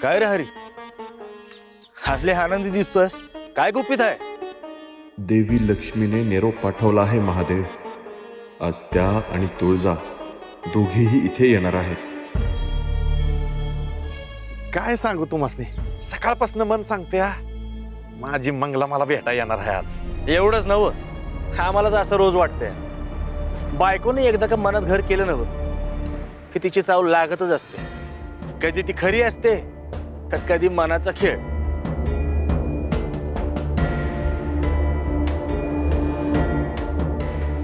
काय रे हरी, हसले आनंदी दिसतोयस, काय गुपित आहे? देवी लक्ष्मीने निरोप पाठवला आहे महादेव. आज त्या आणि तुळजा दोघेही इथे येणार आहेत. काय सांगू तुम्हासनी, सकाळपासून मन सांगते हा, माझी मंगला मला भेटा येणार आहे आज. एवढंच नवं, आम्हाला तर असं रोज वाटतंय. बायकोने एकदा का मनात घर केलं नवं की तिची चाव लागतच असते. कधी ती खरी असते तर कधी मनाचा खेळ.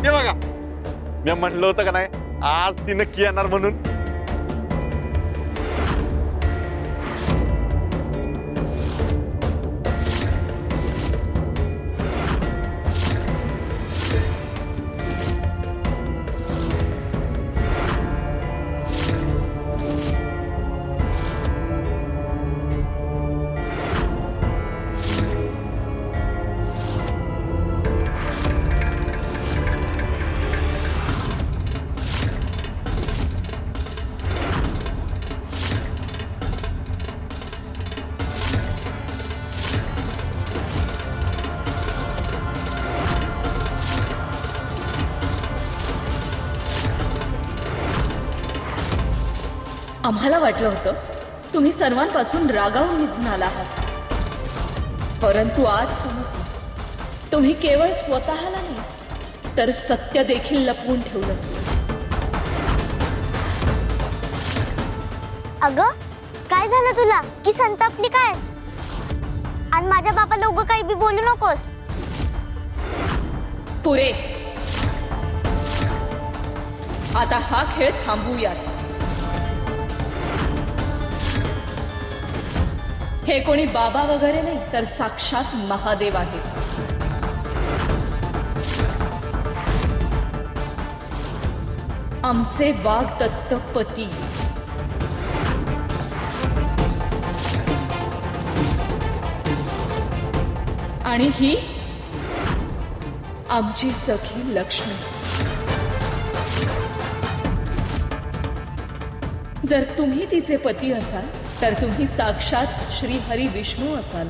ते बघा, मी म्हणलं होतं का नाही आज ती नक्की येणार म्हणून. आम्हाला वाटलं होतं तुम्ही सर्वांपासून रागावून निघून आला आहात, परंतु आज समजलं तुम्ही केवळ स्वतःला नाही तर सत्य देखील लपवून ठेवलं. अगं काय झालं तुला की संतापली काय? आणि माझ्या बाबाला उगं काही बी बोलू नकोस. पुरे, आता हा खेळ थांबवूयात. हे कोणी बाबा वगैरे नाही तर साक्षात महादेव आहे. आमचे वाग्दत्त पती. आणि ही आमची सखी लक्ष्मी. जर तुम्ही तिचे पती असाल तर तुम्ही साक्षात श्री हरी विष्णू असाल.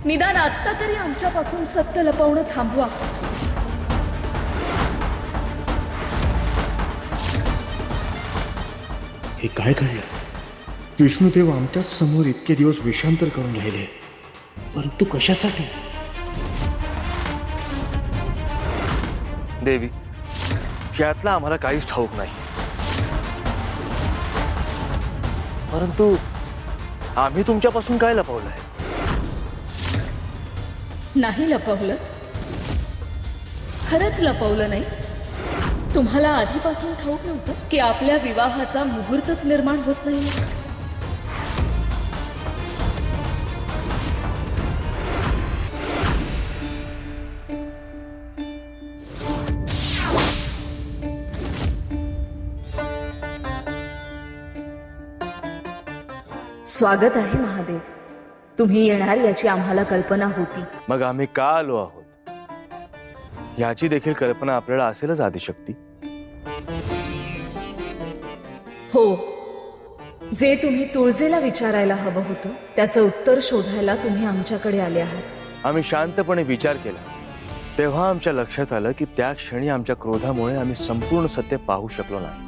निदान आत्ता तरी आमच्यापासून सत्य लपवणं थांबवा. हे काय घडलं? विष्णुदेव आमच्या समोर इतके दिवस विषांतर करून राहिले, परंतु कशासाठी? देवी, यातला आम्हाला काहीच ठाऊक नाही, परंतु आम्ही तुमच्यापासून काय लपवलंय? नाही लपवलं, खरंच लपवलं नाही. तुम्हाला आधीपासून ठाऊक नव्हतं की आपल्या विवाहाचा मुहूर्तच निर्माण होत नाही. स्वागत आहे महादेव. तुम्ही येणार याची आम्हाला कल्पना होती. मग आम्ही का आलो आहोत याची देखील कल्पना आपल्याला असेलच आदिशक्ती. हो, जे तुम्ही तुळजेला विचारायला हवं होतं त्याचं उत्तर शोधायला तुम्ही आमच्याकडे आले आहात. आम्ही शांतपणे विचार केला तेव्हा आमच्या लक्षात आलं की त्या क्षणी आमच्या क्रोधामुळे आम्ही संपूर्ण सत्य पाहू शकलो नाही.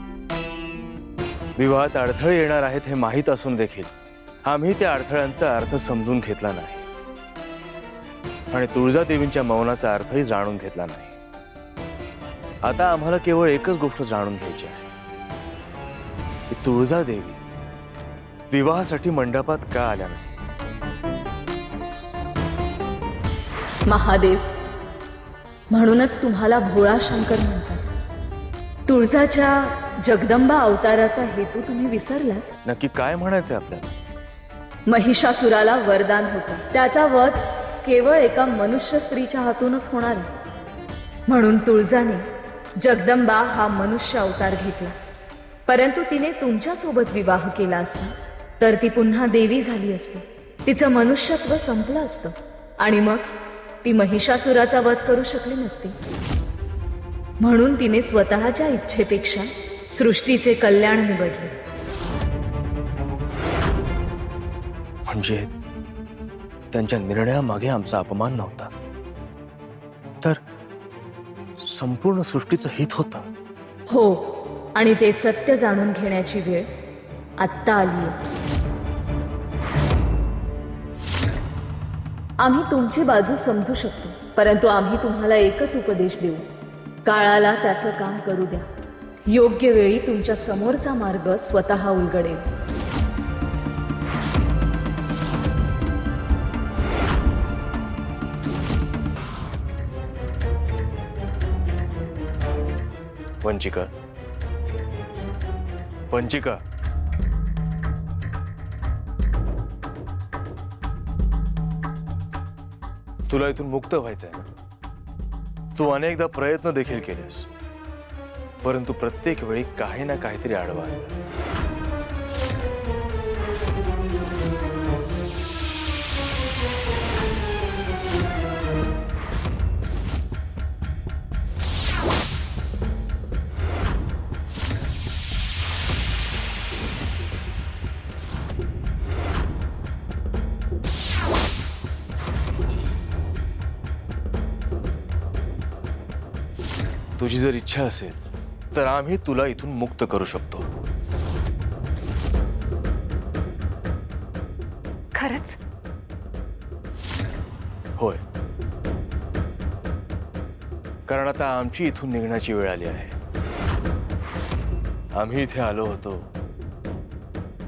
विवाहात अडथळे येणार आहेत हे माहीत असून देखील आम्ही त्या अडथळ्यांचा अर्थ समजून घेतला नाही आणि तुळजादेवींच्या मौनाचा अर्थही जाणून घेतला नाही. आता आम्हाला केवळ एकच गोष्ट जाणून घ्यायची आहे की तुळजादेवी विवाहासाठी मंडपात का आल्या नाही. महादेव, म्हणूनच तुम्हाला भोळा शंकर म्हणतात. तुळजाच्या जगदंबा अवताराचा हेतू तुम्ही विसरलात. नक्की काय म्हणायचं आपल्याला? महिषासुराला वरदान होतं, त्याचा वध केवळ एका मनुष्य स्त्रीच्या हातूनच होणार आहे. म्हणून तुळजाने जगदंबा हा मनुष्य अवतार घेतला. परंतु तिने तुमच्यासोबत विवाह केला असता तर ती पुन्हा देवी झाली असती. तिचं मनुष्यत्व संपलं असतं आणि मग ती महिषासुराचा वध करू शकली नसती. म्हणून तिने स्वतःच्या इच्छेपेक्षा सृष्टीचे कल्याण निवडले. म्हणजे त्यांच्या निर्णयामागे आमचा अपमान नव्हता, तर संपूर्ण सृष्टीचं हित होतं. हो, आणि ते सत्य जाणून घेण्याची वेळ आत्ता आली आहे. आम्ही तुमची बाजू समजू शकतो, परंतु आम्ही तुम्हाला एकच उपदेश देऊ: काळाला त्याचं काम करू द्या. योग्य वेळी तुमच्या समोरचा मार्ग स्वतः उलगडेल. वंचिका, वंचिका, तुला इथून मुक्त व्हायचंय ना? तू अनेकदा प्रयत्न देखील केलेस, परंतु प्रत्येक वेळी काही ना काहीतरी आडवा आलं. तुझी जर इच्छा असेल तर आम्ही तुला इथून मुक्त करू शकतो. खरंच? होय, कारण आता आमची इथून निघण्याची वेळ आली आहे. आम्ही इथे आलो होतो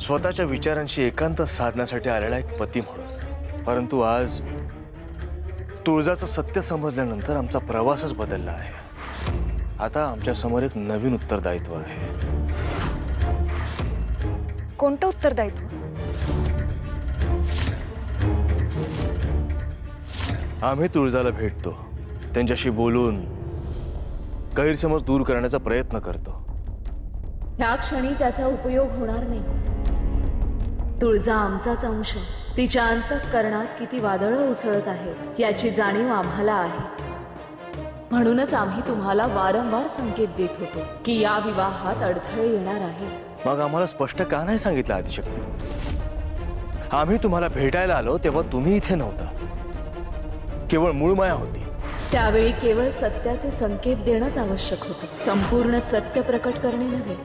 स्वतःच्या विचारांशी एकांत साधण्यासाठी आलेला एक पती म्हणून, परंतु आज तुळजाचं सत्य समजल्यानंतर आमचा प्रवासच बदलला आहे. आता आमच्या समोर एक नवीन उत्तरदायित्व आहे. कोणतं उत्तरदायित्व? आम्ही तुळजाला भेटतो, त्यांच्याशी बोलून गैरसमज दूर करण्याचा प्रयत्न करतो. ह्या क्षणी त्याचा उपयोग होणार नाही. तुळजा आमचाच अंश. तिच्या अंतःकरणात किती वादळं उसळत आहेत याची जाणीव आम्हाला आहे. म्हणूनच आम्ही तुम्हाला वारंवार संकेत देत होतो की या विवाहात अडथळे येणार आहेत. मग आम्हाला स्पष्ट का नाही सांगितलं आदिशक्ती? आम्ही तुम्हाला भेटायला आलो तेव्हा तुम्ही इथे नव्हता, केवळ मूळमाया होती. त्यावेळी केवळ सत्याचे संकेत देणंच आवश्यक होतं, संपूर्ण सत्य प्रकट करणे नव्हे.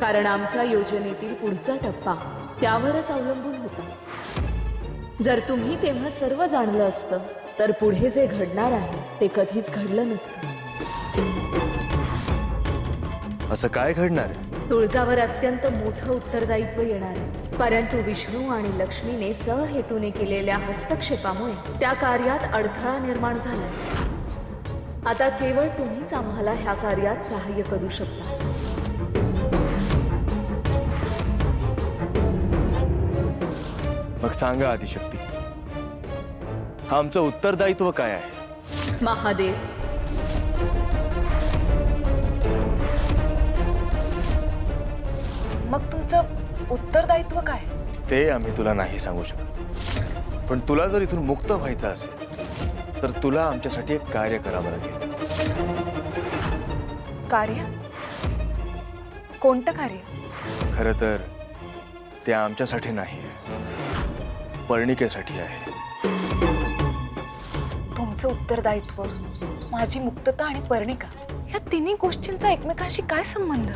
कारण आमच्या योजनेतील पुढचा टप्पा त्यावरच अवलंबून होता. जर तुम्ही तेव्हा सर्व जाणलं असतं तर पुढे जे घडणार आहे ते कधीच घडलं नसतं. असं काय घडणार आहे? तुळजावर अत्यंत मोठं उत्तरदायित्व येणार आहे. परंतु विष्णू आणि लक्ष्मीने सहहेतूने केलेल्या हस्तक्षेपामुळे त्या कार्यात अडथळा निर्माण झाला. आता केवळ तुम्हीच आम्हाला ह्या कार्यात सहाय्य करू शकता. मग सांगा आदिशक्ती, आमचं उत्तरदायित्व काय आहे? महादेव, मग तुमचं उत्तरदायित्व काय? ते आम्ही तुला नाही सांगू शकत. पण तुला जर इथून मुक्त व्हायचं असेल तर तुला आमच्यासाठी एक कार्य करावं लागेल. कार्य? कोणतं कार्य? खरं तर ते आमच्यासाठी नाही आहे, पर्णिकेसाठी आहे. तुमचं उत्तरदायित्व, माझी मुक्तता आणि पर्णिका, या तिन्ही गोष्टींचा एकमेकांशी काय संबंध?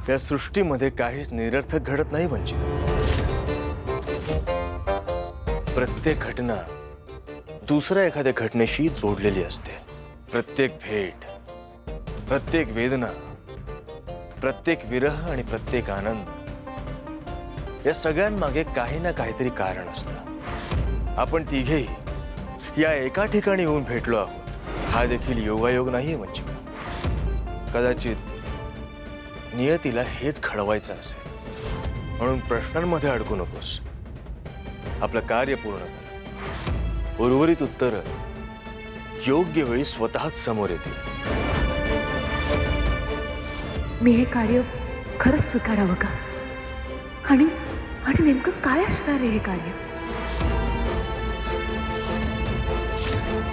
या सृष्टीमध्ये काहीच निरर्थक घडत नाही म्हणजे. प्रत्येक घटना दुसऱ्या एखाद्या घटनेशी जोडलेली असते. प्रत्येक भेट, प्रत्येक वेदना, प्रत्येक विरह आणि प्रत्येक आनंद, या सगळ्यांमागे काही ना काहीतरी कारण असतं. आपण तिघेही या एका ठिकाणी येऊन भेटलो आहोत हा देखील योगायोग नाहीये म्हणजे. कदाचित नियतीला हेच घडवायचं असेल. म्हणून प्रश्नांमध्ये अडकू नकोस, आपलं कार्य पूर्ण कर. उर्वरित उत्तर योग्य वेळी स्वतःच समोर येतील. मी हे कार्य खरंच स्वीकारावं का? आणि नेमकं काय असणार आहे हे कार्य?